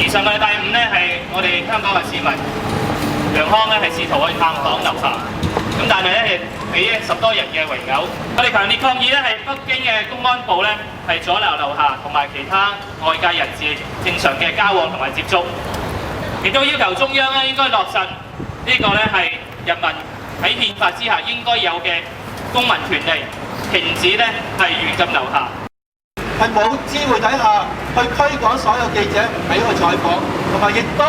上個禮拜五咧係我哋香港嘅市民楊康咧係試圖去探訪樓下，咁但係咧係俾10多人嘅圍毆。我哋強烈抗議咧係北京嘅公安部咧係阻撓樓下同埋其他外界人士正常嘅交往同埋接觸，亦都要求中央咧應該落實呢個咧係人民喺憲法之下應該有嘅公民權利，停止咧係軟禁樓下。係冇機會底下去驅趕所有記者，唔俾佢採訪，同埋亦都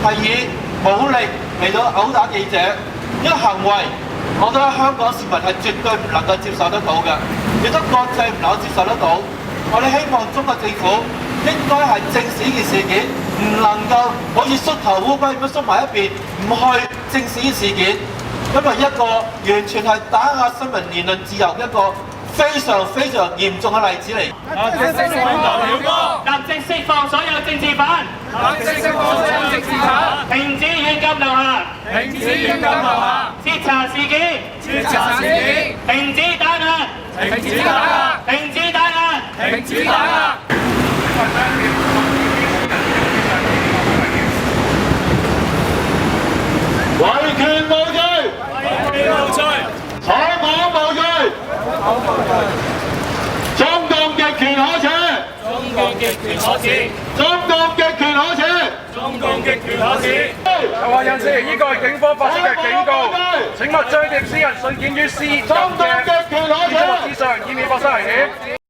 係以武力嚟到毆打記者。呢個行為，我覺得香港市民係絕對唔能夠接受得到嘅，亦都國際唔能夠接受得到。我哋希望中國政府應該係正視呢件事件，唔能夠好似縮頭烏龜咁縮埋一邊，唔去正視呢事件，因為一個完全係打壓新聞言論自由一個非常非常嚴重嘅例子嚟。立即釋放所有政治犯，停止軟禁樓下，徹查事件，停止打壓，維權無罪，採訪無罪。中共極權可耻，中共極權可恥。有話人士，依個係警方發出嘅警告，請勿張貼私人信件於私人嘅資訊資上，以免發生危險。